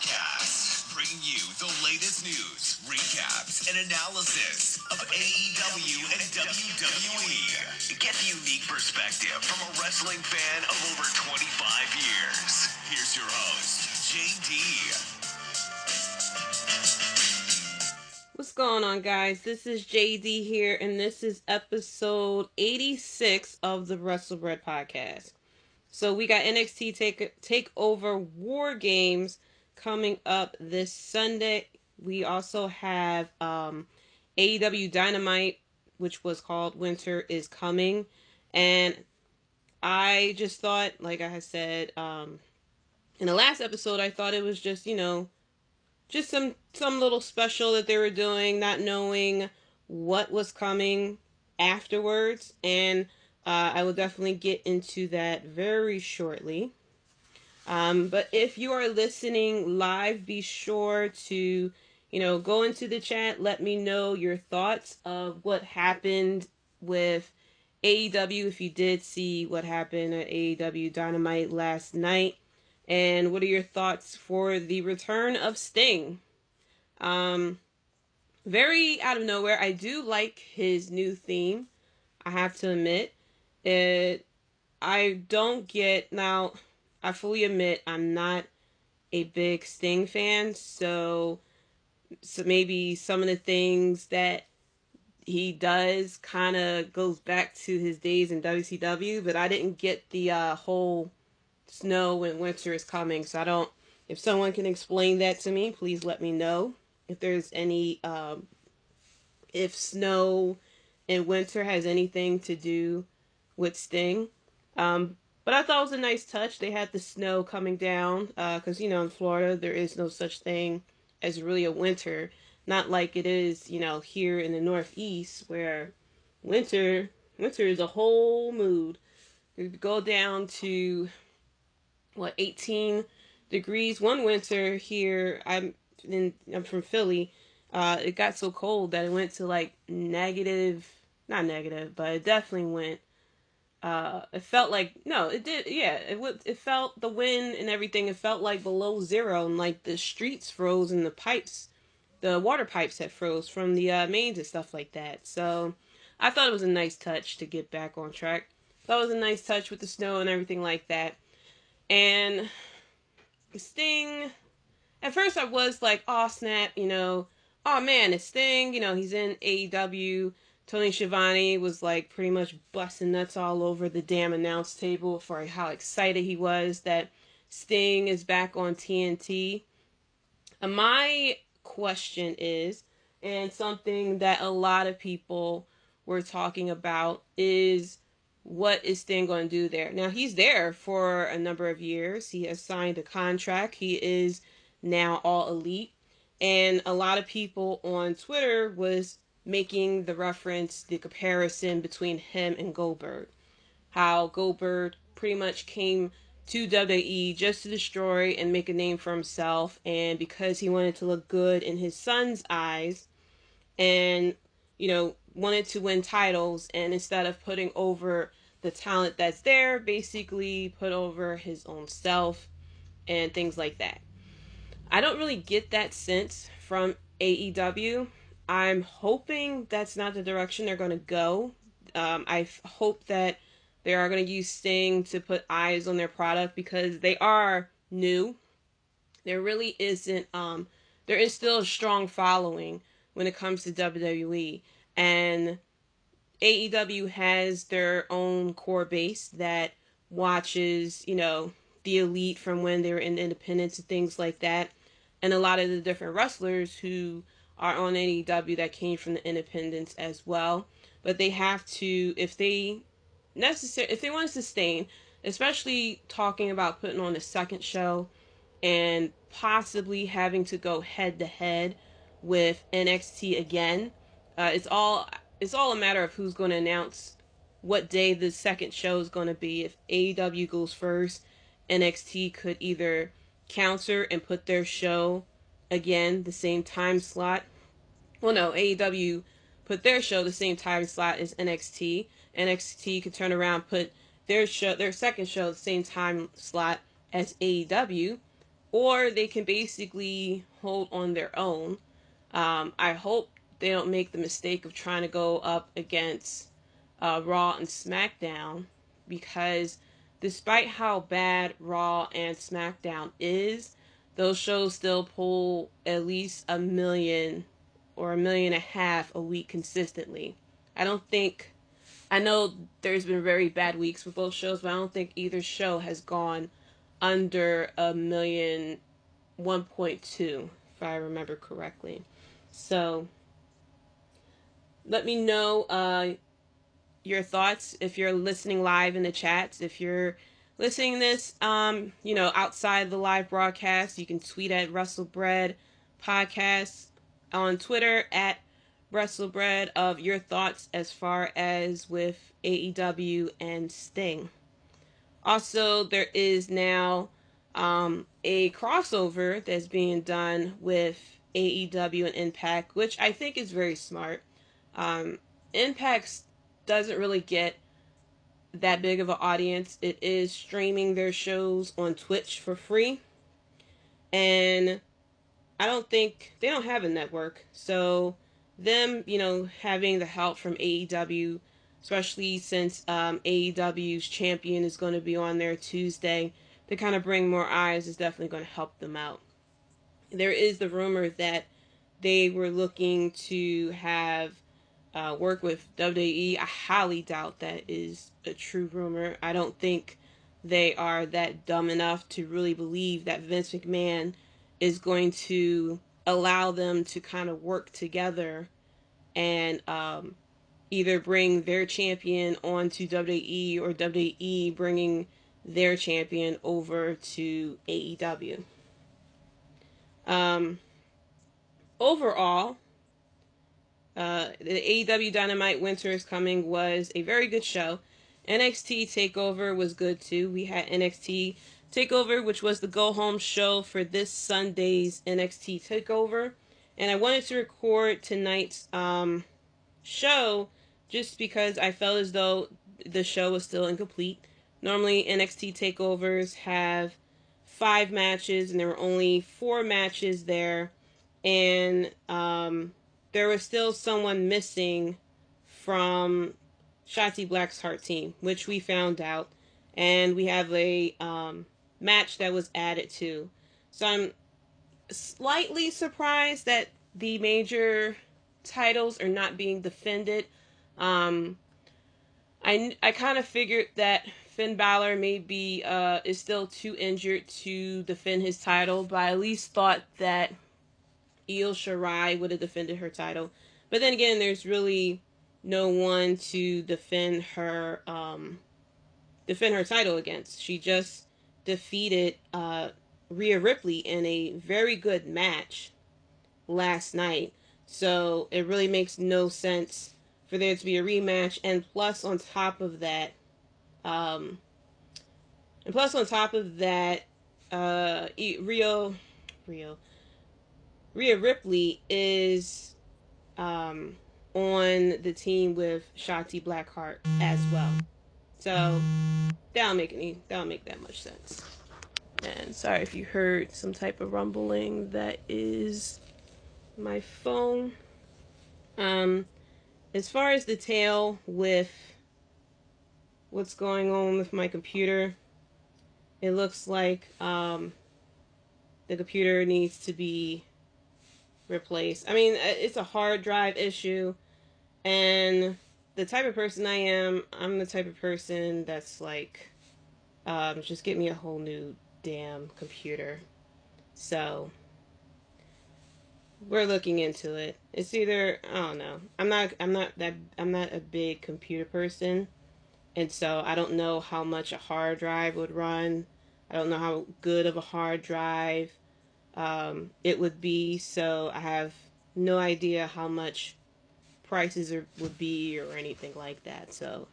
Podcast, bringing you the latest news, recaps, and analysis of AEW and WWE. Get the unique perspective from a wrestling fan of over 25 years. Here's your host, Jaydee. What's going on, guys? This is Jaydee here, and this is episode 86 of the Wrestlebread podcast. So we got NXT Takeover War Games coming up this Sunday. We also have AEW Dynamite, which was called Winter is Coming. And I just thought, like I had said in the last episode, I thought it was just, just some little special that they were doing, not knowing what was coming afterwards. And I will definitely get into that very shortly. But if you are listening live, be sure to, go into the chat. Let me know your thoughts of what happened with AEW, if you did see what happened at AEW Dynamite last night. And what are your thoughts for the return of Sting? Very out of nowhere. I do like his new theme, I have to admit. I don't get, now, I fully admit I'm not a big Sting fan, so maybe some of the things that he does kind of goes back to his days in WCW, but I didn't get the whole snow and winter is coming, so I don't, if someone can explain that to me, please let me know if there's any, if snow and winter has anything to do with Sting. But I thought it was a nice touch. They had the snow coming down, because, in Florida, there is no such thing as really a winter. Not like it is, here in the Northeast, where winter is a whole mood. You go down to, 18 degrees. One winter here, I'm from Philly, it got so cold that it went to like negative, not negative, but it definitely went, it felt like, no, it did, yeah, it felt, the wind and everything, it felt like below zero, and like the streets froze and the water pipes had froze from the mains and stuff like that. So I thought it was a nice touch to get back on track. That was a nice touch with the snow and everything like that. And Sting, at first I was like, oh snap, oh man, it's Sting, he's in AEW. Tony Schiavone was like pretty much busting nuts all over the damn announce table for how excited he was that Sting is back on TNT. My question is, and something that a lot of people were talking about, is what is Sting going to do there? Now, he's there for a number of years. He has signed a contract. He is now All Elite. And a lot of people on Twitter was making the reference, the comparison between him and Goldberg. How Goldberg pretty much came to WWE just to destroy and make a name for himself, and because he wanted to look good in his son's eyes, and wanted to win titles, and instead of putting over the talent that's there, basically put over his own self and things like that. I don't really get that sense from AEW. I'm hoping that's not the direction they're going to go. I hope that they are going to use Sting to put eyes on their product, because they are new. There really isn't, there is still a strong following when it comes to WWE. And AEW has their own core base that watches, the Elite from when they were in independence and things like that. And a lot of the different wrestlers who are on AEW that came from the independents as well. But they have to, if they want to sustain, especially talking about putting on a second show and possibly having to go head to head with NXT again, it's all a matter of who's going to announce what day the second show is going to be. If AEW goes first, NXT could either counter and put their show again the same time slot. Well, no, AEW put their show the same time slot as NXT. NXT could turn around, put their second show the same time slot as AEW, or they can basically hold on their own. I hope they don't make the mistake of trying to go up against Raw and SmackDown, because despite how bad Raw and SmackDown is, those shows still pull at least 1 million or 1.5 million a week consistently. I don't think, I know there's been very bad weeks with both shows, but I don't think either show has gone under 1 million, 1.2, if I remember correctly. So let me know your thoughts if you're listening live in the chats. If you're listening this, outside the live broadcast, you can tweet at Wrestlebread Podcast on Twitter at Wrestlebread of your thoughts as far as with AEW and Sting. Also, there is now a crossover that's being done with AEW and Impact, which I think is very smart. Impact doesn't really get that big of an audience. It is streaming their shows on Twitch for free, and I don't think they don't have a network. So them, having the help from AEW, especially since AEW's champion is going to be on there Tuesday, to kind of bring more eyes, is definitely going to help them out. There is the rumor that they were looking to have work with WWE. I highly doubt that is a true rumor. I don't think they are that dumb enough to really believe that Vince McMahon is going to allow them to kind of work together and either bring their champion onto WWE or WWE bringing their champion over to AEW. Overall, the AEW Dynamite Winter is Coming was a very good show. NXT Takeover was good too. We had NXT Takeover, which was the go-home show for this Sunday's NXT Takeover. And I wanted to record tonight's show just because I felt as though the show was still incomplete. Normally, NXT Takeovers have 5 matches, and there were only 4 matches there. And there was still someone missing from Shotzi Blackheart team, which we found out. And we have a match that was added to. So I'm slightly surprised that the major titles are not being defended. I kind of figured that Finn Balor maybe is still too injured to defend his title, but I at least thought that Io Shirai would have defended her title. But then again, there's really no one to defend her title against. She just defeated Rhea Ripley in a very good match last night. So it really makes no sense for there to be a rematch. And plus on top of that, Rhea Ripley is on the team with Shotzi Blackheart as well. So that don't make that much sense. And sorry if you heard some type of rumbling. That is my phone. As far as the tale with what's going on with my computer, it looks like the computer needs to be replaced. I mean, it's a hard drive issue, and the type of person I am, I'm the type of person that's like, just get me a whole new damn computer. So we're looking into it. It's either, I don't know. I'm not a big computer person, and so I don't know how much a hard drive would run. I don't know how good of a hard drive it would be, so I have no idea how much prices would be or anything like that. So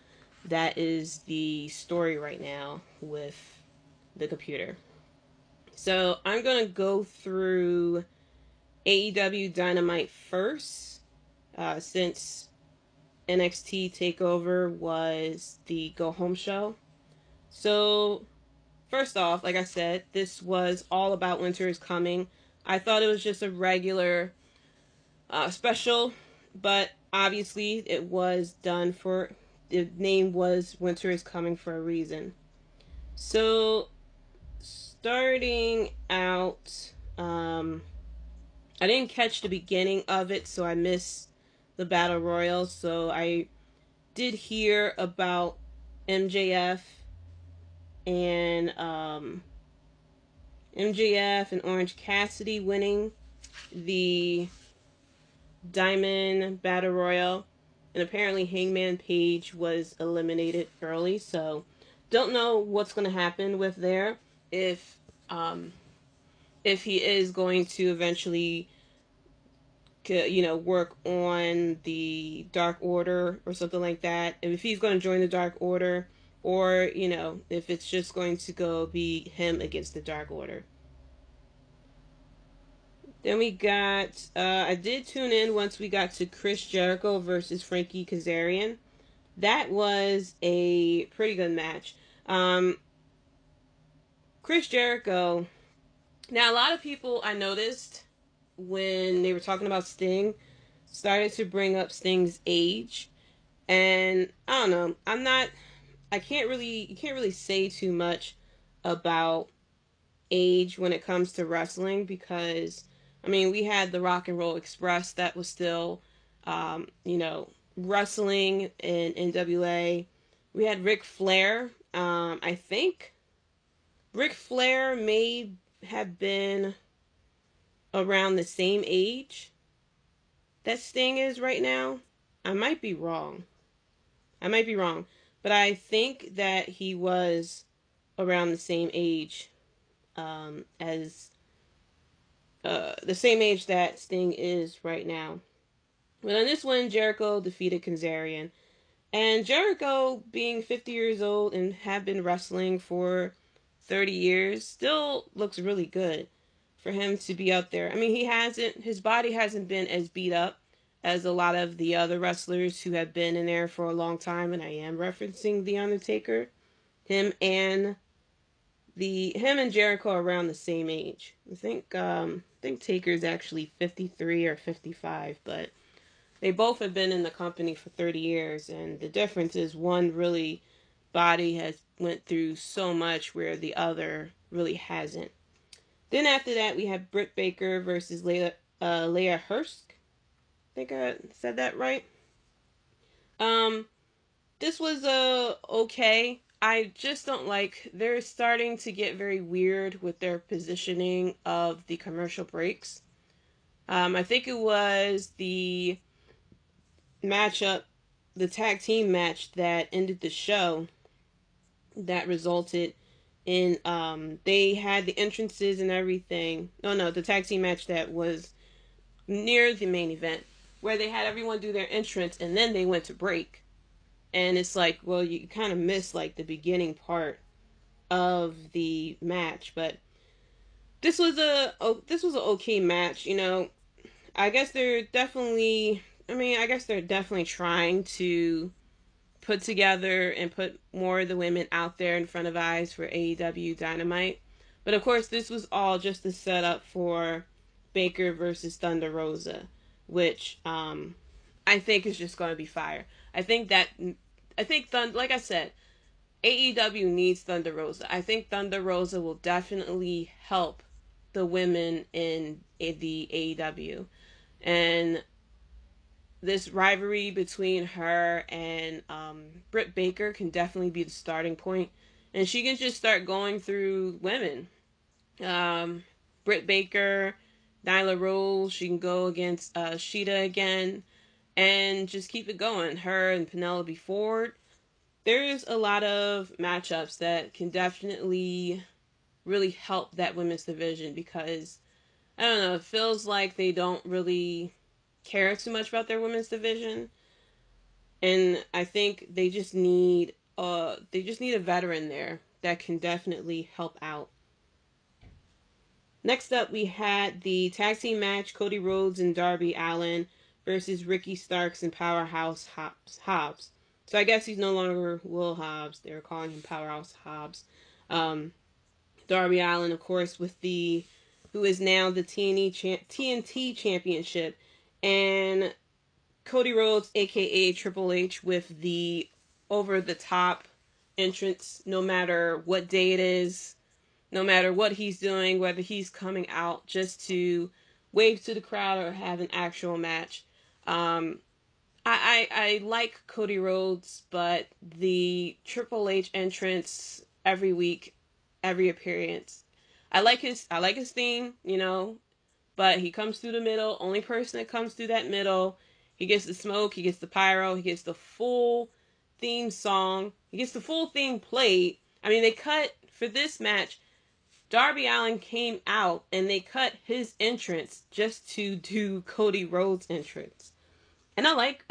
that is the story right now with the computer. So I'm going to go through AEW Dynamite first, since NXT Takeover was the go-home show. So first off, like I said, this was all about Winter is Coming. I thought it was just a regular special, but obviously it was done for, the name was Winter is Coming for a reason. So, starting out, I didn't catch the beginning of it, so I missed the Battle Royal. So I did hear about MJF and Orange Cassidy winning the Diamond Battle Royal, and apparently Hangman Page was eliminated early. So don't know what's going to happen with there, if he is going to eventually work on the Dark Order or something like that, and if he's going to join the Dark Order, or if it's just going to go be him against the Dark Order. Then we got, I did tune in once we got to Chris Jericho versus Frankie Kazarian. That was a pretty good match. Chris Jericho, now a lot of people, I noticed when they were talking about Sting, started to bring up Sting's age. And I don't know, you can't really say too much about age when it comes to wrestling, because I mean, we had the Rock and Roll Express that was still wrestling in NWA. We had Ric Flair. I think Ric Flair may have been around the same age that Sting is right now. I might be wrong. But I think that he was around the same age as the same age that Sting is right now. But on this one, Jericho defeated Kazarian. And Jericho, being 50 years old and have been wrestling for 30 years, still looks really good for him to be out there. I mean, his body hasn't been as beat up as a lot of the other wrestlers who have been in there for a long time, and I am referencing The Undertaker. Him and Jericho are around the same age. I think Taker's actually 53 or 55, but they both have been in the company for 30 years, and the difference is one really body has went through so much where the other really hasn't. Then after that, we have Britt Baker versus Leia Hurst. I think I said that right. This was okay. I just don't like, they're starting to get very weird with their positioning of the commercial breaks. I think it was the matchup, the tag team match that ended the show, that resulted in they had the entrances and everything. No, the tag team match that was near the main event, where they had everyone do their entrance and then they went to break. And it's like, well, you kind of miss like the beginning part of the match. But this was an okay match. I guess they're definitely trying to put together and put more of the women out there in front of eyes for AEW Dynamite. But of course, this was all just a setup for Baker versus Thunder Rosa, which I think is just going to be fire. Like I said, AEW needs Thunder Rosa. I think Thunder Rosa will definitely help the women in the AEW. And this rivalry between her and Britt Baker can definitely be the starting point. And she can just start going through women. Britt Baker, Nyla Rose, she can go against Sheeta again. And just keep it going. Her and Penelope Ford. There's a lot of matchups that can definitely really help that women's division, because, I don't know, it feels like they don't really care too much about their women's division. And I think they just need a veteran there that can definitely help out. Next up, we had the tag team match, Cody Rhodes and Darby Allin versus Ricky Starks and Powerhouse Hobbs. So I guess he's no longer Will Hobbs. They're calling him Powerhouse Hobbs. Darby Allin, of course, with who is now the TNT Championship, and Cody Rhodes, aka Triple H, with the over-the-top entrance, no matter what day it is, no matter what he's doing, whether he's coming out just to wave to the crowd or have an actual match. I like Cody Rhodes, but the Triple H entrance every week, every appearance, I like his theme, but he comes through the middle. Only person that comes through that middle. He gets the smoke, he gets the pyro, he gets the full theme song, he gets the full theme played. I mean, they cut for this match. Darby Allin came out and they cut his entrance just to do Cody Rhodes' entrance. And I like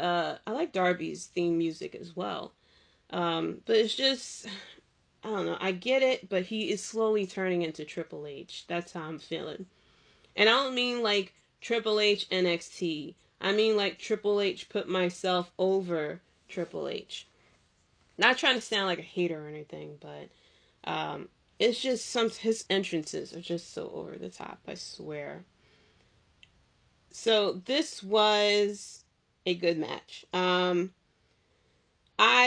Darby's theme music as well. But it's just, I don't know. I get it, but he is slowly turning into Triple H. That's how I'm feeling. And I don't mean like Triple H NXT. I mean like Triple H put myself over Triple H. Not trying to sound like a hater or anything, but it's just his entrances are just so over the top, I swear. So this was a good match. I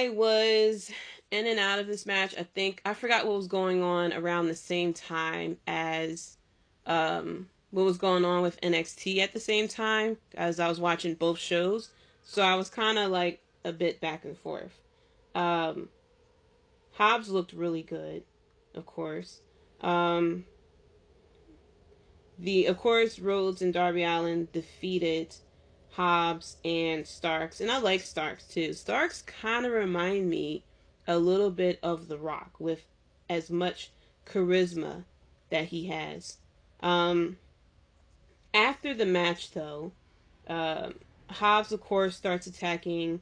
was in and out of this match. I forgot what was going on around the same time as what was going on with NXT at the same time, as I was watching both shows. So I was kind of like a bit back and forth. Hobbs looked really good, of course. Of course, Rhodes and Darby Allin defeated Hobbs and Starks, and I like Starks too. Starks kind of remind me a little bit of The Rock with as much charisma that he has. After the match, though, Hobbs, of course, starts attacking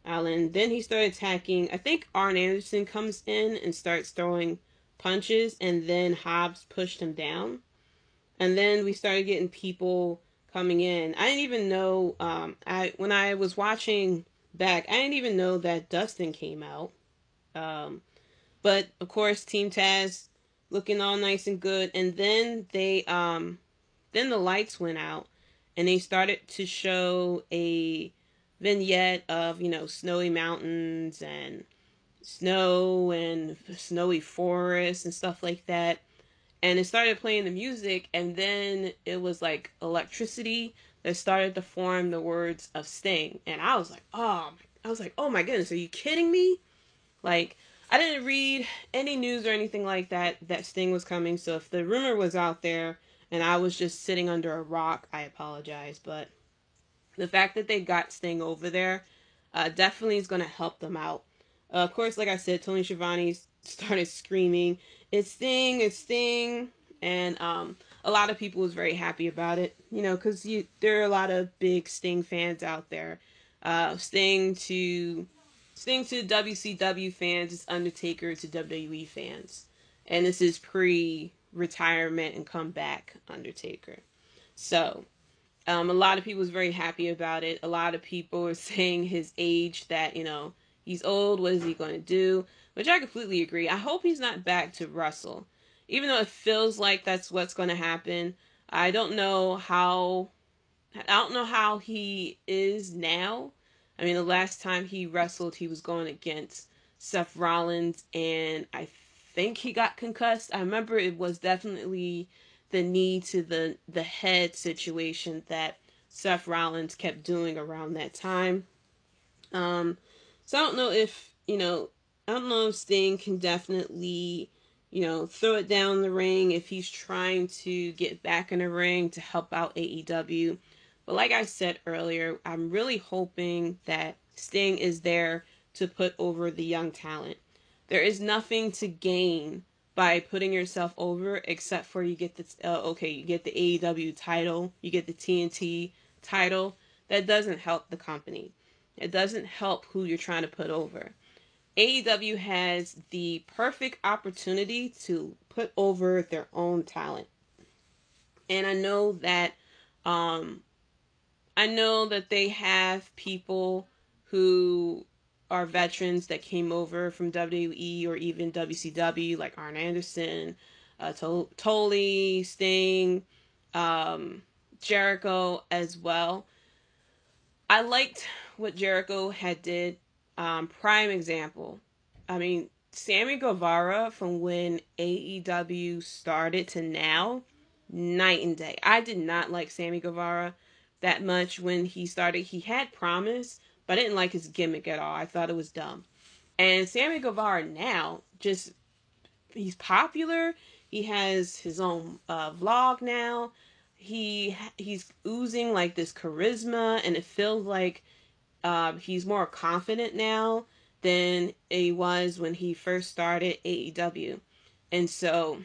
Allin. Then he started attacking, I think Arn Anderson comes in and starts throwing punches, and then Hobbs pushed him down. And then we started getting people coming in. I didn't even know, when I was watching back, I didn't even know that Dustin came out. But, of course, Team Taz looking all nice and good. And then then the lights went out and they started to show a vignette of, snowy mountains and snow and snowy forests and stuff like that. And it started playing the music, and then it was like electricity that started to form the words of Sting. And I was like, oh my goodness, are you kidding me? Like, I didn't read any news or anything like that Sting was coming. So if the rumor was out there and I was just sitting under a rock, I apologize. But the fact that they got Sting over there definitely is going to help them out. Of course, like I said, Tony Schiavone started screaming, "It's Sting, it's Sting," and a lot of people was very happy about it, because there are a lot of big Sting fans out there. Sting to WCW fans is Undertaker to WWE fans, and this is pre-retirement and comeback Undertaker. So a lot of people was very happy about it. A lot of people were saying his age, that he's old, what is he going to do? Which I completely agree. I hope he's not back to wrestle. Even though it feels like that's what's going to happen. I don't know how he is now. I mean, the last time he wrestled, he was going against Seth Rollins, and I think he got concussed. I remember it was definitely the knee to the head situation that Seth Rollins kept doing around that time. So I don't know if, Sting can definitely, throw it down the ring if he's trying to get back in the ring to help out AEW. But like I said earlier, I'm really hoping that Sting is there to put over the young talent. There is nothing to gain by putting yourself over except for you get the AEW title, you get the TNT title. That doesn't help the company. It doesn't help who you're trying to put over. AEW has the perfect opportunity to put over their own talent. And I know that they have people who are veterans that came over from WWE or even WCW, like Arn Anderson, Tully, Sting, Jericho as well. I liked what Jericho had did. Prime example. I mean, Sammy Guevara from when AEW started to now, night and day. I did not like Sammy Guevara that much when he started. He had promise, but I didn't like his gimmick at all. I thought it was dumb. And Sammy Guevara now, just he's popular. He has his own vlog now. He's oozing like this charisma, and it feels like he's more confident now than he was when he first started AEW. And so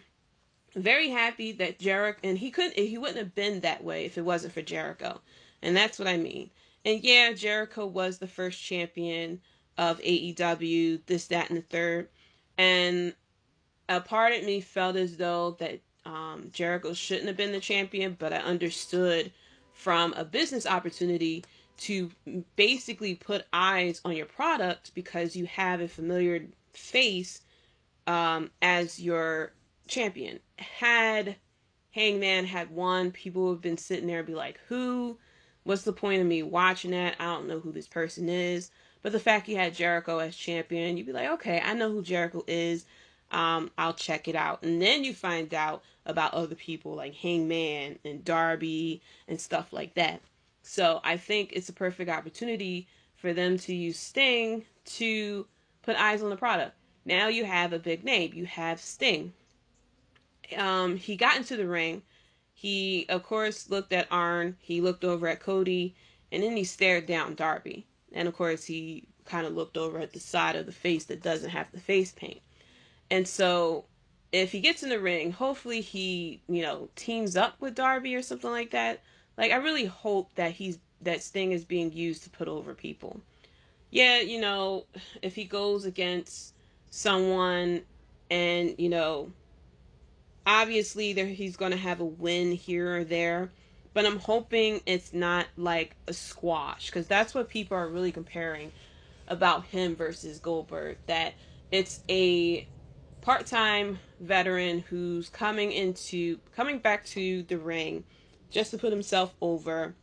very happy that Jericho, and he wouldn't have been that way if it wasn't for Jericho. And that's what I mean. And yeah, Jericho was the first champion of AEW, this, that, and the third. And a part of me felt as though that Jericho shouldn't have been the champion, but I understood from a business opportunity to basically put eyes on your product because you have a familiar face as your champion. Had Hangman had won, people would have been sitting there and be like, who? What's the point of me watching that? I don't know who this person is. But the fact you had Jericho as champion, you'd be like, okay, I know who Jericho is. I'll check it out. And then you find out about other people like Hangman and Darby and stuff like that. So I think it's a perfect opportunity for them to use Sting to put eyes on the product. Now you have a big name. You have Sting. He got into the ring. He, of course, looked at Arn. He looked over at Cody. And then he stared down Darby. And, of course, he kind of looked over at the side of the face that doesn't have the face paint. And so if he gets in the ring, hopefully he, teams up with Darby or something like that. Like, I really hope that that Sting is being used to put over people. Yeah, if he goes against someone and, obviously he's going to have a win here or there, but I'm hoping it's not like a squash, because that's what people are really comparing about him versus Goldberg, that it's a part-time veteran who's coming back to the ring just to put himself over,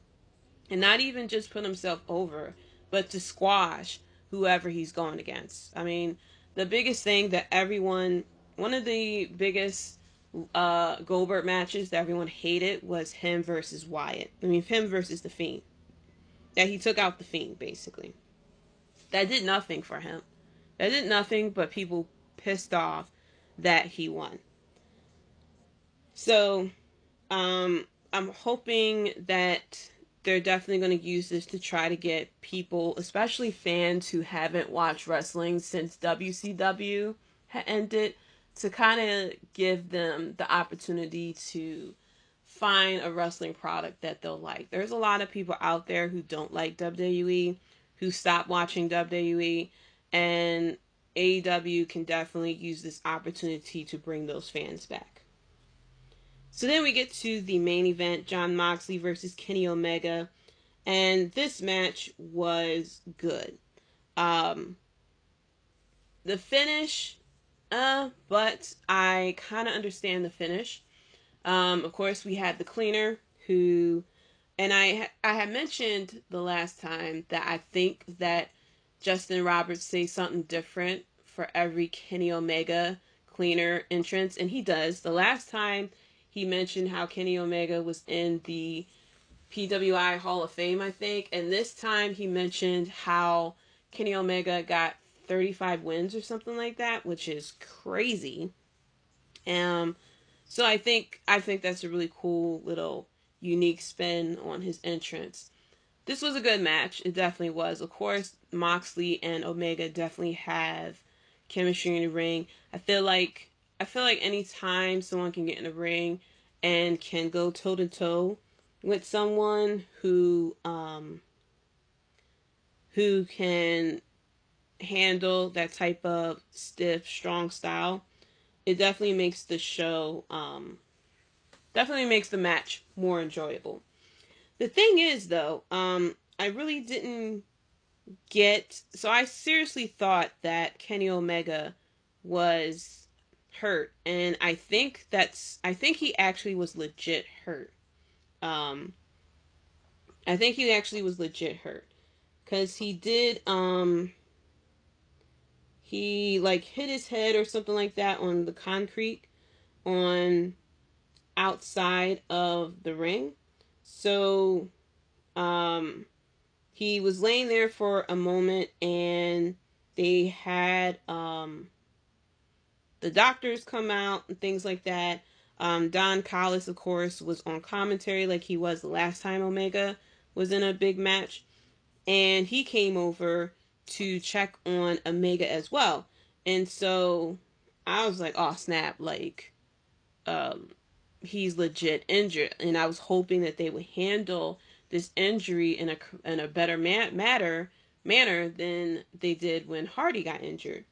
and not even just put himself over, but to squash whoever he's going against. I mean, the biggest thing that one of the biggest Goldberg matches that everyone hated was him versus Wyatt. I mean, him versus The Fiend. That he took out The Fiend, basically. That did nothing for him. That did nothing but people pissed off that he won. So, I'm hoping that they're definitely going to use this to try to get people, especially fans who haven't watched wrestling since WCW had ended, to kind of give them the opportunity to find a wrestling product that they'll like. There's a lot of people out there who don't like WWE, who stopped watching WWE, and AEW can definitely use this opportunity to bring those fans back. So then we get to the main event, Jon Moxley versus Kenny Omega, and this match was good. The finish, but I kind of understand the finish. Of course, we had the cleaner who, and I had mentioned the last time that I think that Justin Roberts says something different for every Kenny Omega cleaner entrance, and he does. The last time he mentioned how Kenny Omega was in the PWI Hall of Fame, I think, and this time he mentioned how Kenny Omega got 35 wins or something like that, which is crazy. So I think that's a really cool little unique spin on his entrance. This was a good match. It definitely was. Of course, Moxley and Omega definitely have chemistry in the ring. I feel like any time someone can get in the ring and can go toe to toe with someone who can handle that type of stiff, strong style, it definitely makes the show, definitely makes the match more enjoyable. The thing is, though, I really didn't so I seriously thought that Kenny Omega was hurt, and I think he actually was legit hurt. Um, I think he actually was legit hurt because he like hit his head or something like that on the concrete on outside of the ring. So he was laying there for a moment, and they had the doctors come out and things like that. Don Callis, of course, was on commentary like he was the last time Omega was in a big match. And he came over to check on Omega as well. And so I was like, oh, snap. Like, he's legit injured. And I was hoping that they would handle this injury in a better manner than they did when Hardy got injured.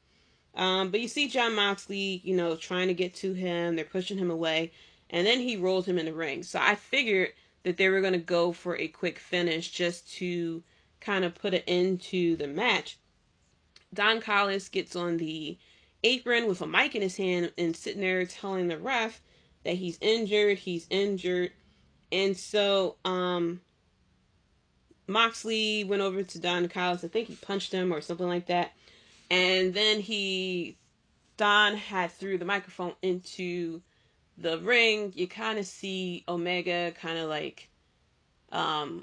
But you see Jon Moxley, trying to get to him. They're pushing him away. And then he rolled him in the ring. So I figured that they were going to go for a quick finish just to kind of put an end to the match. Don Callis gets on the apron with a mic in his hand and sitting there telling the ref that he's injured. And so Moxley went over to Don Callis. I think he punched him or something like that. And then Don had threw the microphone into the ring. You kind of see Omega kind of like, I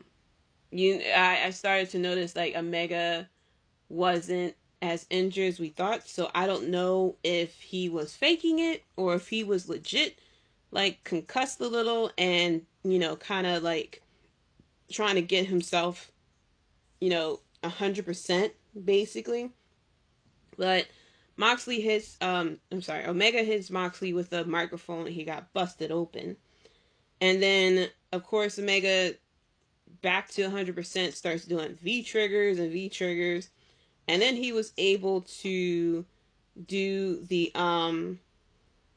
started to notice like Omega wasn't as injured as we thought. So I don't know if he was faking it or if he was legit like concussed a little and, kind of like trying to get himself, 100% basically. But Omega hits Moxley with a microphone and he got busted open. And then, of course, Omega back to 100% starts doing V-triggers. And then he was able to do the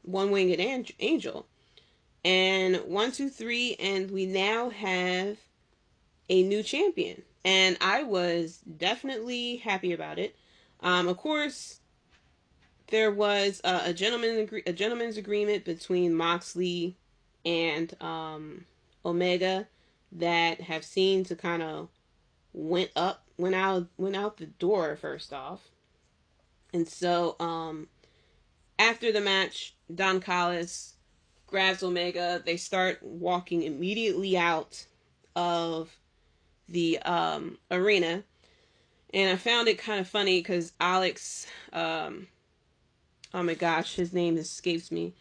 one-winged angel. And 1, 2, 3, and we now have a new champion. And I was definitely happy about it. Of course, there was a gentleman's agreement between Moxley and Omega that have seen to kind of went out the door first off. And so after the match, Don Callis grabs Omega. They start walking immediately out of the arena. And I found it kind of funny because Alex, oh my gosh, his name escapes me.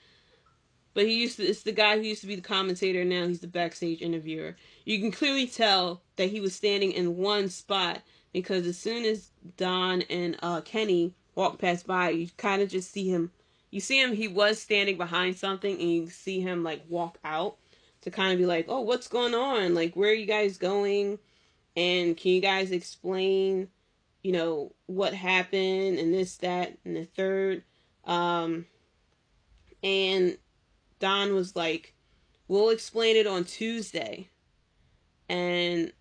But it's the guy who used to be the commentator, now he's the backstage interviewer. You can clearly tell that he was standing in one spot because as soon as Don and Kenny walked past by, you kind of just see him. You see him, he was standing behind something, and you see him like walk out to kind of be like, oh, what's going on? Like, where are you guys going? And can you guys explain, what happened and this, that, and the third? And Don was like, we'll explain it on Tuesday. And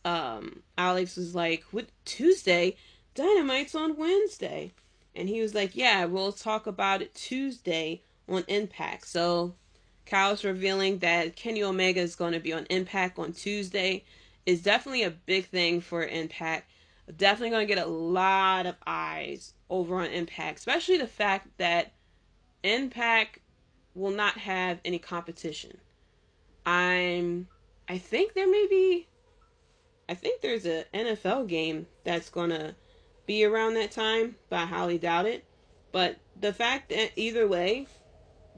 Alex was like, what, Tuesday? Dynamite's on Wednesday. And he was like, yeah, we'll talk about it Tuesday on Impact. So Callis revealing that Kenny Omega is going to be on Impact on Tuesday is definitely a big thing for Impact. Definitely going to get a lot of eyes over on Impact, especially the fact that Impact will not have any competition. I think there's a NFL game that's gonna be around that time, but I highly doubt it. But the fact that either way,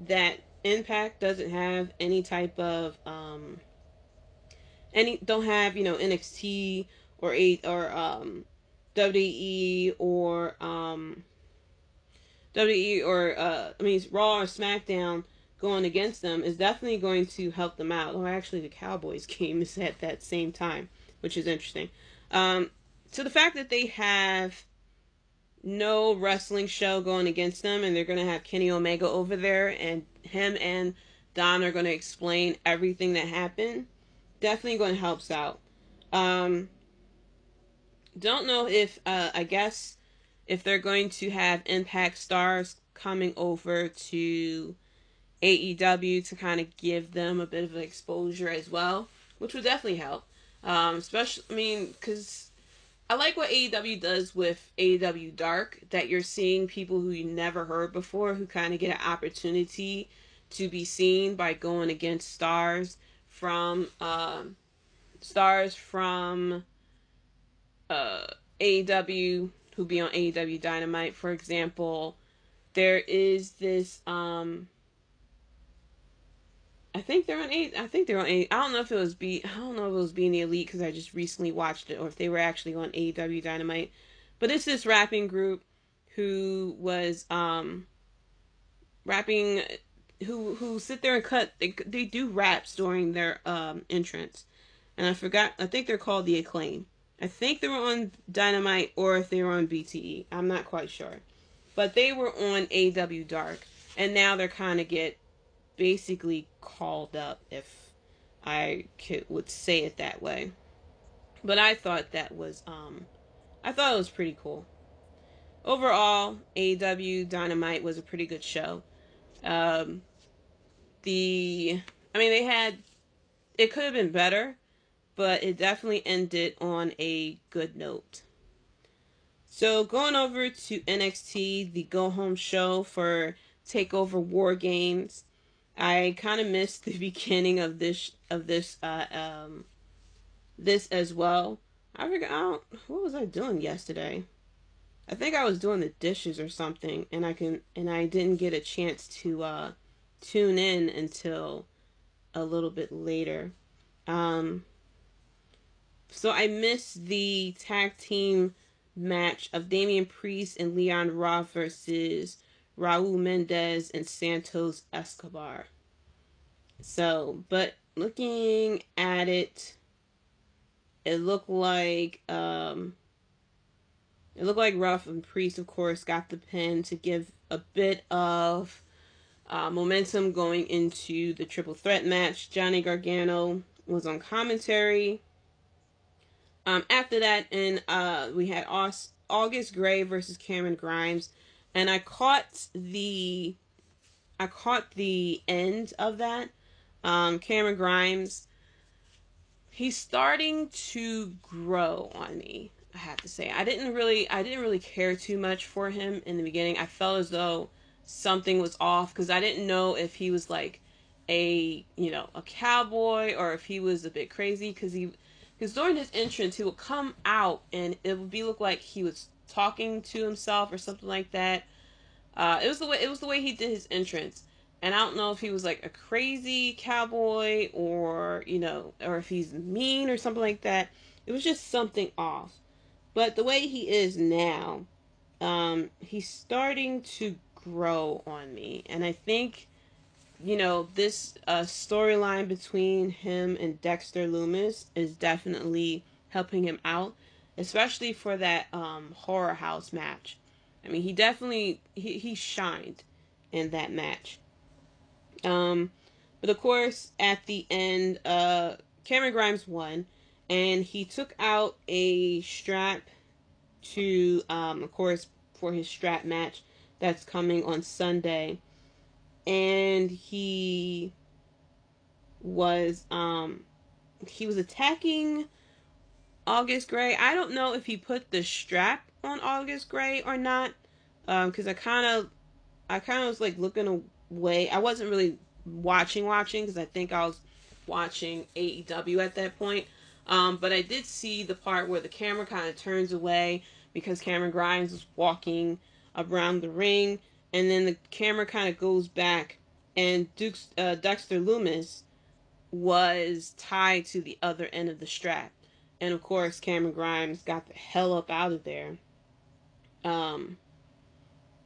that Impact doesn't have any type of don't have NXT or WWE or Raw or SmackDown going against them is definitely going to help them out. Oh, actually, the Cowboys game is at that same time, which is interesting. So the fact that they have no wrestling show going against them, and they're going to have Kenny Omega over there, and him and Don are going to explain everything that happened, definitely going to help out. Don't know if I guess if they're going to have Impact stars coming over to AEW to kind of give them a bit of an exposure as well, which would definitely help. Especially, I mean, because I like what AEW does with AEW Dark, that you're seeing people who you never heard before who kind of get an opportunity to be seen by going against stars from AEW who be on AEW Dynamite. For example, there is this I think they're on eight. I think they're on eight. I don't know if it was B. I don't know if it was Being the Elite because I just recently watched it, or if they were actually on AEW Dynamite. But it's this rapping group who was rapping, who sit there and cut. They do raps during their entrance, and I forgot. I think they're called the Acclaim. I think they were on Dynamite, or if they were on BTE. I'm not quite sure, but they were on AEW Dark, and now they're kind of get basically called up, if would say it that way. But I thought that was I thought it was pretty cool. Overall, AEW Dynamite was a pretty good show. Um, they had, it could have been better, but it definitely ended on a good note. So going over to NXT, the go home show for Takeover War Games. I kind of missed the beginning of this this as well. I forgot, what was I doing yesterday? I think I was doing the dishes or something, and I didn't get a chance to tune in until a little bit later. So I missed the tag team match of Damian Priest and Leon Ruff versus Raul Mendez and Santos Escobar. So, but looking at it, it looked like Ruff and Priest, of course, got the pin to give a bit of momentum going into the triple threat match. Johnny Gargano was on commentary. After that, and we had August Gray versus Cameron Grimes, and I caught the end of that. Cameron Grimes, he's starting to grow on me, I have to say. I didn't really care too much for him in the beginning. I felt as though something was off because I didn't know if he was like a cowboy or if he was a bit crazy, because during his entrance he would come out and it would look like he was talking to himself or something like that. It was the way he did his entrance, and I don't know if he was like a crazy cowboy or or if he's mean or something like that. It was just something off. But the way he is now, he's starting to grow on me, and I think this storyline between him and Dexter Lumis is definitely helping him out, especially for that horror house match. I mean, he definitely he shined in that match. But of course, at the end, Cameron Grimes won, and he took out a strap to, of course, for his strap match that's coming on Sunday, and he was attacking August Gray. I don't know if he put the strap on August Gray or not, because I kind of was like looking away. I wasn't really watching because I think I was watching AEW at that point. But I did see the part where the camera kind of turns away because Cameron Grimes was walking around the ring, and then the camera kind of goes back, and Dexter Lumis was tied to the other end of the strap. And of course, Cameron Grimes got the hell up out of there. And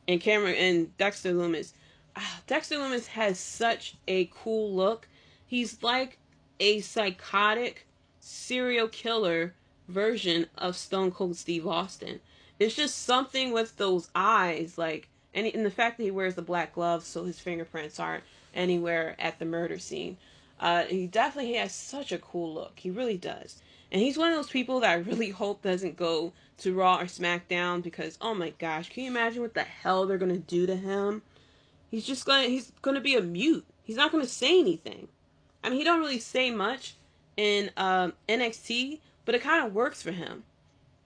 Dexter Lumis. Dexter Lumis has such a cool look. He's like a psychotic serial killer version of Stone Cold Steve Austin. It's just something with those eyes, like, and the fact that he wears the black gloves so his fingerprints aren't anywhere at the murder scene. He definitely has such a cool look. He really does. And he's one of those people that I really hope doesn't go to Raw or SmackDown because, oh my gosh, can you imagine what the hell they're going to do to him? He's going to be a mute. He's not going to say anything. I mean, he don't really say much in NXT, but it kind of works for him.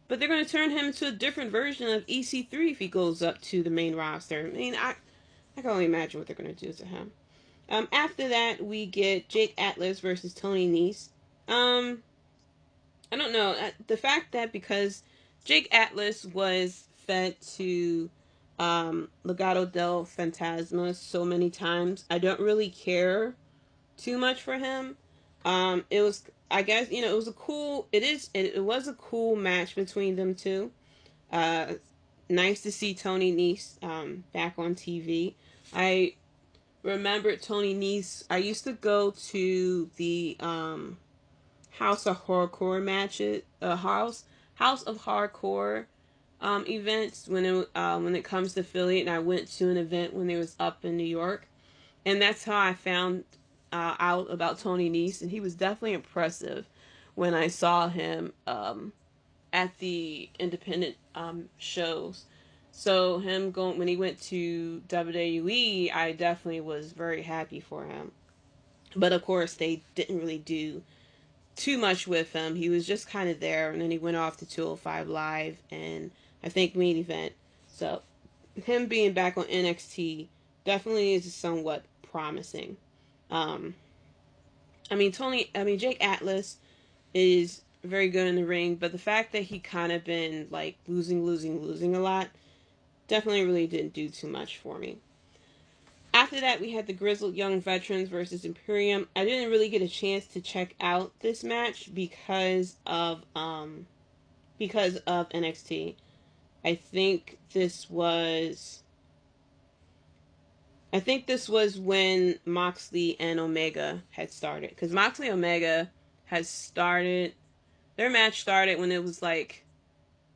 But they're going to turn him into a different version of EC3 if he goes up to the main roster. I mean, I can only imagine what they're going to do to him. After that, we get Jake Atlas versus Tony Nese. I don't know. The fact that because Jake Atlas was fed to Legado del Fantasma so many times, I don't really care too much for him. It was, I guess, it was a cool, it was a cool match between them two. Nice to see Tony Nese back on TV. I remember Tony Nese. I used to go to the House of Hardcore matches, House of Hardcore events when it comes to Philly, and I went to an event when it was up in New York, and that's how I found out about Tony Nese, and he was definitely impressive when I saw him at the independent shows. So him going when he went to WWE, I definitely was very happy for him. But of course, they didn't really do too much with him. He was just kind of there, and then he went off to 205 Live and I think main event. So him being back on NXT definitely is somewhat promising. Jake Atlas is very good in the ring, but the fact that he kind of been like losing a lot definitely really didn't do too much for me. After that, we had the Grizzled Young Veterans versus Imperium. I didn't really get a chance to check out this match because of NXT. I think this was when Moxley and Omega had started. Because Moxley and Omega has started, their match started when it was like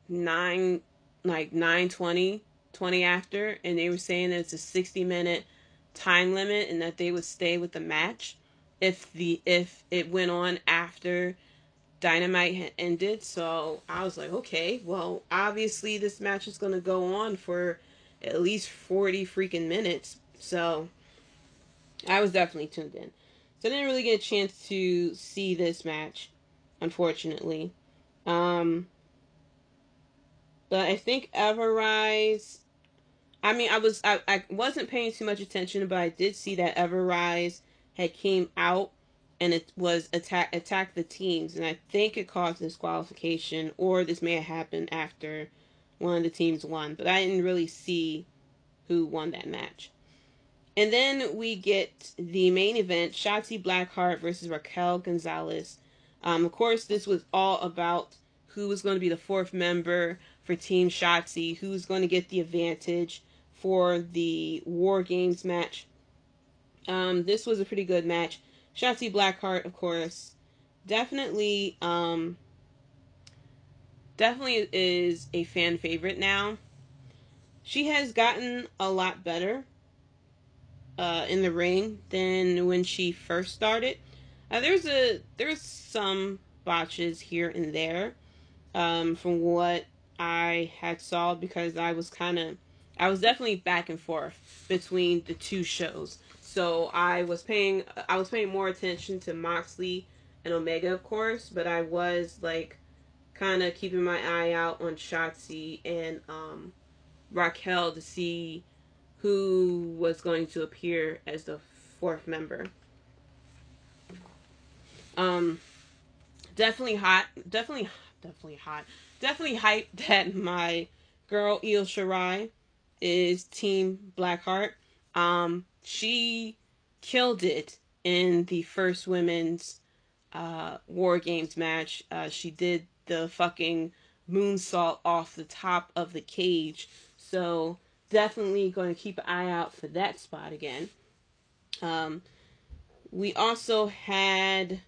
9:20, 20 after, and they were saying that it's a 60-minute time limit and that they would stay with the match if it went on after Dynamite had ended. So I was like, okay, well, obviously this match is going to go on for at least 40 freaking minutes. So I was definitely tuned in. So I didn't really get a chance to see this match, unfortunately. But I think Everrise, I wasn't paying too much attention, but I did see that Everrise had came out and it was attacked the teams, and I think it caused disqualification, or this may have happened after one of the teams won, but I didn't really see who won that match. And then we get the main event, Shotzi Blackheart versus Raquel Gonzalez. Of course, this was all about who was going to be the fourth member for Team Shotzi, who was going to get the advantage for the War Games match. This was a pretty good match. Shotzi Blackheart, of course, definitely is a fan favorite now. She has gotten a lot better in the ring than when she first started. There's some botches here and there from what I had saw, because I was definitely back and forth between the two shows. So I was paying more attention to Moxley and Omega, of course, but I was like kind of keeping my eye out on Shotzi and Raquel to see who was going to appear as the fourth member. Definitely hyped that my girl Io Shirai is Team Blackheart. She killed it in the first women's War Games match. She did the fucking moonsault off the top of the cage. So definitely going to keep an eye out for that spot again. We also had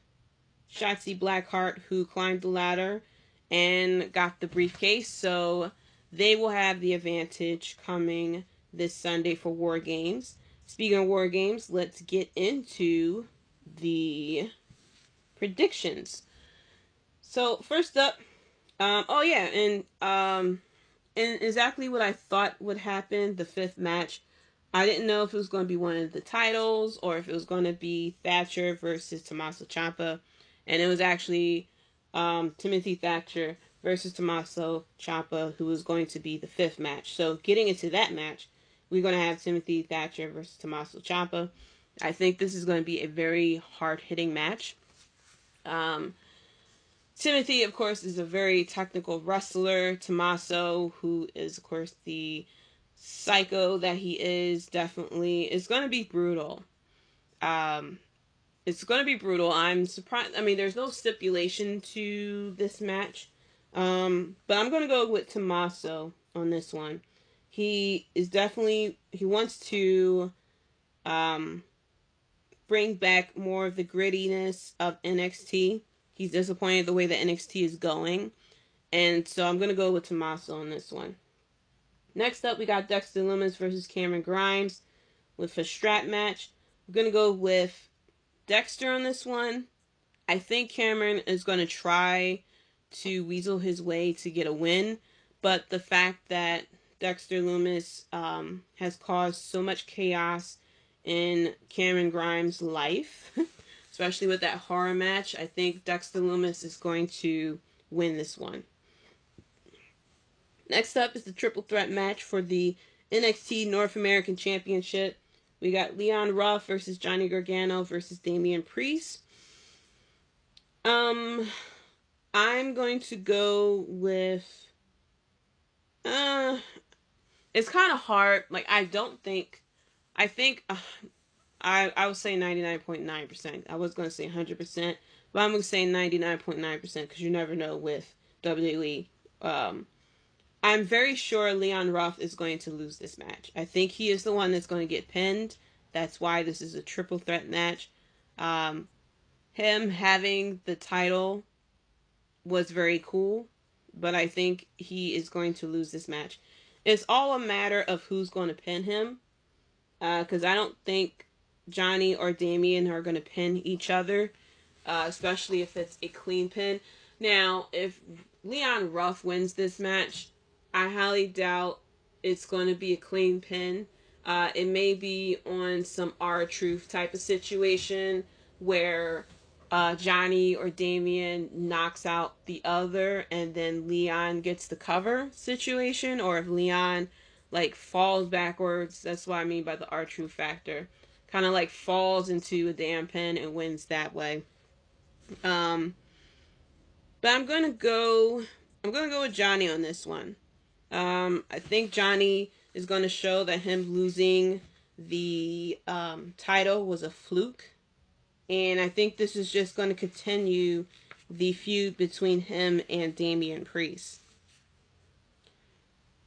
Shotzi Blackheart, who climbed the ladder and got the briefcase. So they will have the advantage coming this Sunday for War Games. Speaking of War Games, let's get into the predictions. So first up, oh yeah, and exactly what I thought would happen. The fifth match, I didn't know if it was going to be one of the titles or if it was going to be Thatcher versus Tommaso Ciampa, and it was actually Timothy Thatcher versus Tommaso Ciampa, who was going to be the fifth match. So getting into that match, we're going to have Timothy Thatcher versus Tommaso Ciampa. I think this is going to be a very hard hitting match. Um, Timothy, of course, is a very technical wrestler. Tommaso, who is, of course, the psycho that he is, definitely is going to be brutal. Um, it's going to be brutal. I'm surprised. I mean, there's no stipulation to this match, but I'm going to go with Tommaso on this one. He wants to um, bring back more of the grittiness of NXT. He's disappointed the way that NXT is going. And so I'm going to go with Tommaso on this one. Next up, we got Dexter Lumis versus Cameron Grimes with a strap match. I'm going to go with Dexter on this one. I think Cameron is going to try to weasel his way to get a win. But the fact that Dexter Lumis has caused so much chaos in Cameron Grimes' life, especially with that horror match, I think Dexter Lumis is going to win this one. Next up is the triple threat match for the NXT North American Championship. We got Leon Ruff versus Johnny Gargano versus Damian Priest. I'm going to go with it's kind of hard. Like I think I would say 99.9%. I was going to say 100%, but I'm going to say 99.9% because you never know with WWE. I'm very sure Leon Ruff is going to lose this match. I think he is the one that's going to get pinned. That's why this is a triple threat match. Him having the title was very cool, but I think he is going to lose this match. It's all a matter of who's going to pin him, because I don't think Johnny or Damian are going to pin each other, especially if it's a clean pin. Now, if Leon Ruff wins this match, I highly doubt it's going to be a clean pin. It may be on some R-Truth type of situation where Johnny or Damian knocks out the other and then Leon gets the cover situation, or if Leon like falls backwards. That's what I mean by the R-Truth factor. Kind of like falls into a damn pin and wins that way. Um, but I'm gonna go with Johnny on this one. I think Johnny is going to show that him losing the title was a fluke. And I think this is just going to continue the feud between him and Damian Priest.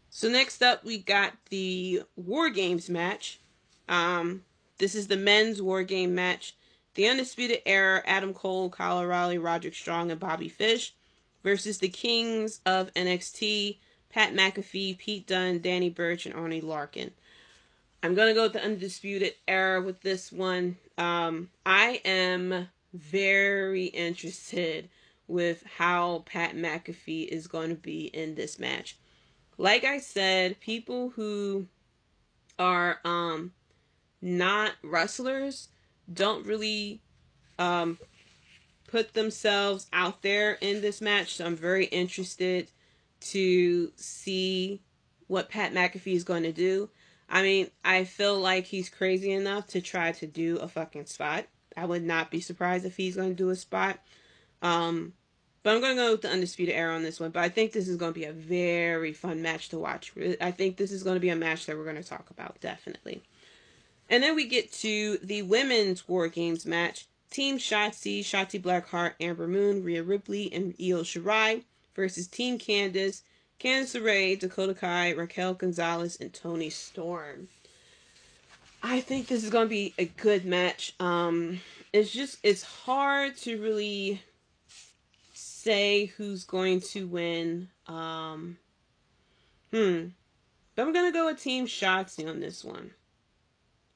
So next up, we got the War Games match. This is the men's War Game match. The Undisputed Era, Adam Cole, Kyle O'Reilly, Roderick Strong, and Bobby Fish versus the Kings of NXT, Pat McAfee, Pete Dunne, Danny Burch, and Oney Lorcan. I'm going to go with the Undisputed Era with this one. I am very interested with how Pat McAfee is going to be in this match. Like I said, people who are not wrestlers don't really put themselves out there in this match. So I'm very interested to see what Pat McAfee is going to do. I mean, I feel like he's crazy enough to try to do a fucking spot. I would not be surprised if he's going to do a spot. But I'm going to go with the Undisputed Era on this one. But I think this is going to be a very fun match to watch. I think this is going to be a match that we're going to talk about, definitely. And then we get to the women's War Games match. Team Shotsy, Shotzi Blackheart, Amber Moon, Rhea Ripley, and Io Shirai versus Team Candice, Candice LeRae, Dakota Kai, Raquel Gonzalez, and Toni Storm. I think this is going to be a good match. It's hard to really say who's going to win. But I'm going to go with Team Shotzi on this one.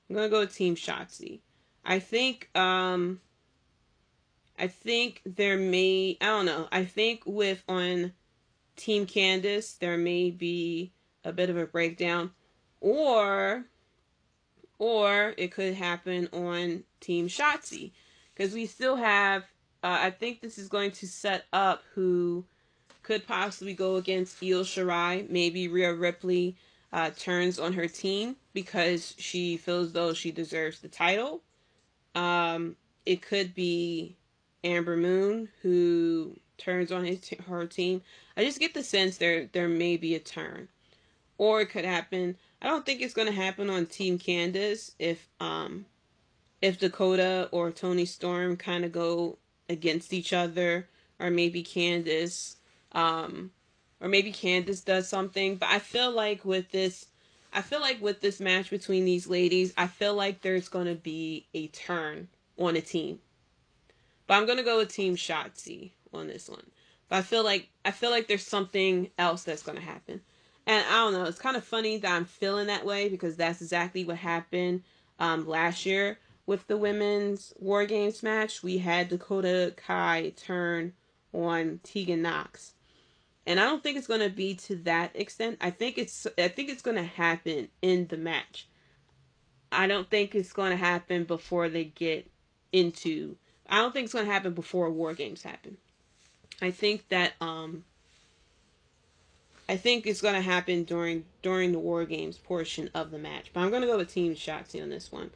I'm going to go with Team Shotzi. I think I think there may, I don't know, I think with on Team Candice, there may be a bit of a breakdown, or it could happen on Team Shotsy, because we still have. I think this is going to set up who could possibly go against Io Shirai. Maybe Rhea Ripley turns on her team because she feels though she deserves the title. It could be Amber Moon who turns on her team. I just get the sense there may be a turn, or it could happen. I don't think it's going to happen on Team Candice if Dakota or Toni Storm kind of go against each other, or maybe Candice, or maybe Candice does something. But I feel like with this match between these ladies, I feel like there's going to be a turn on a team. But I'm going to go with Team Shotzi on this one. But I feel like there's something else that's going to happen. And I don't know, it's kind of funny that I'm feeling that way because that's exactly what happened last year with the women's War Games match. We had Dakota Kai turn on Tegan Nox. And I don't think it's going to be to that extent. I think it's going to happen in the match. I don't think it's going to happen before they get into. I don't think it's going to happen before War Games happen. I think that I think it's going to happen during the War Games portion of the match. But I'm going to go with Team Shotzi on this one.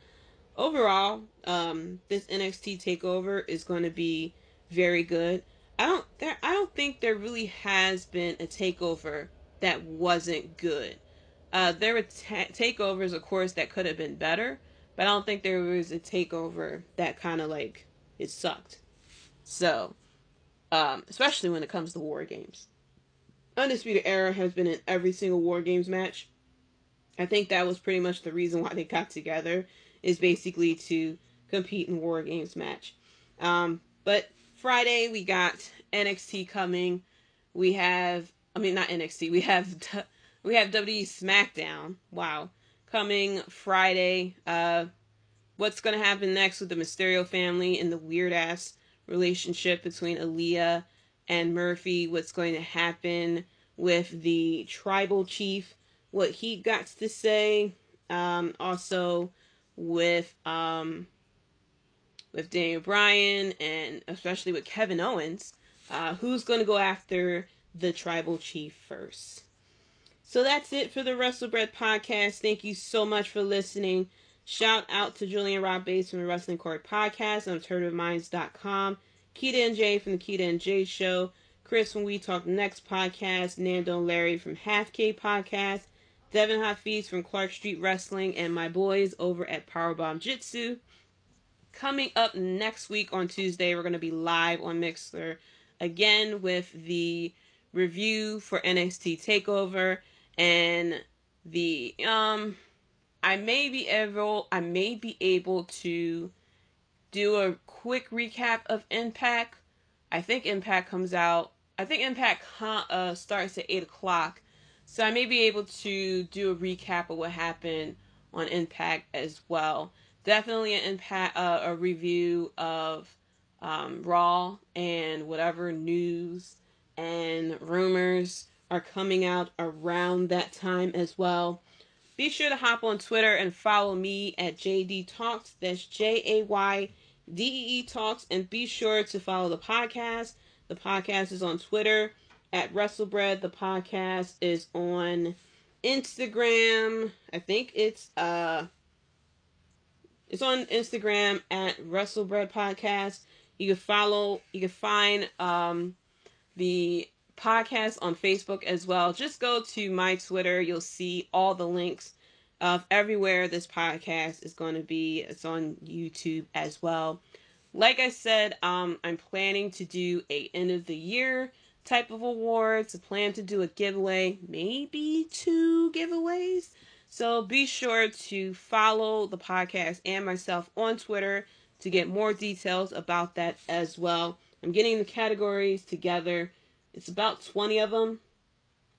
Overall, this NXT takeover is going to be very good. I don't think there really has been a takeover that wasn't good. There were takeovers, of course, that could have been better, but I don't think there was a takeover that kind of like it sucked. So, especially when it comes to War Games. Undisputed Era has been in every single War Games match. I think that was pretty much the reason why they got together, is basically to compete in War Games match. But Friday we got NXT coming. We have, not NXT. We have WWE SmackDown. Wow, coming Friday. What's gonna happen next with the Mysterio family and the weird ass relationship between Aaliyah and Murphy? What's going to happen with the tribal chief? What he got to say. Also with Daniel Bryan, and especially with Kevin Owens, who's going to go after the tribal chief first. So that's it for the Wrestlebread podcast. Thank you so much for listening. Shout out to Julian Rob Bates from the Wrestling Court podcast on AlternativeMinds.com. Keita and Jay from the Keita and Jay Show. Chris from We Talk Next podcast. Nando and Larry from Half K podcast. Devin Hafiz from Clark Street Wrestling, and my boys over at Powerbomb Jitsu. Coming up next week on Tuesday, we're going to be live on Mixer again with the review for NXT Takeover, and the I may be able to do a quick recap of Impact. I think Impact starts at 8 o'clock. So I may be able to do a recap of what happened on Impact as well. Definitely a review of Raw and whatever news and rumors are coming out around that time as well. Be sure to hop on Twitter and follow me at Jaydee Talks. That's JAYDEE Talks. And be sure to follow the podcast. The podcast is on Twitter at Wrestlebread. The podcast is on Instagram. I think it's on Instagram at Wrestlebread Podcast. You can find the podcast on Facebook as well. Just go to my Twitter. You'll see all the links of everywhere this podcast is going to be. It's on YouTube as well. Like I said, I'm planning to do a end of the year type of awards. I plan to do a giveaway, maybe 2 giveaways. So be sure to follow the podcast and myself on Twitter to get more details about that as well. I'm getting the categories together. It's about 20 of them.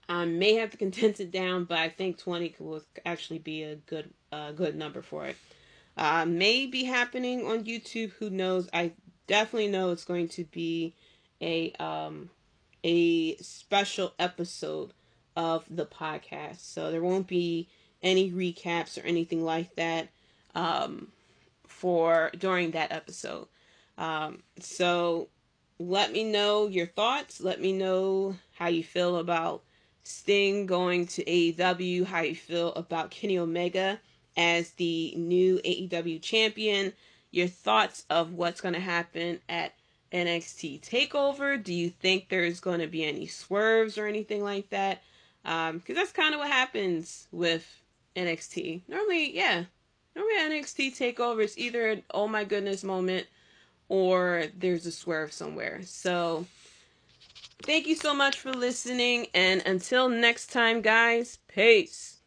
I may have to condense it down, but I think 20 will actually be a good number for it. May be happening on YouTube. Who knows? I definitely know it's going to be a special episode of the podcast. So there won't be any recaps or anything like that for during that episode. So let me know your thoughts. Let me know how you feel about Sting going to AEW, how you feel about Kenny Omega as the new AEW champion, your thoughts of what's going to happen at NXT Takeover. Do you think there's going to be any swerves or anything like that? Because that's kind of what happens with NXT. Normally NXT Takeover is either an oh my goodness moment or there's a swerve somewhere. So thank you so much for listening, and until next time, guys, peace.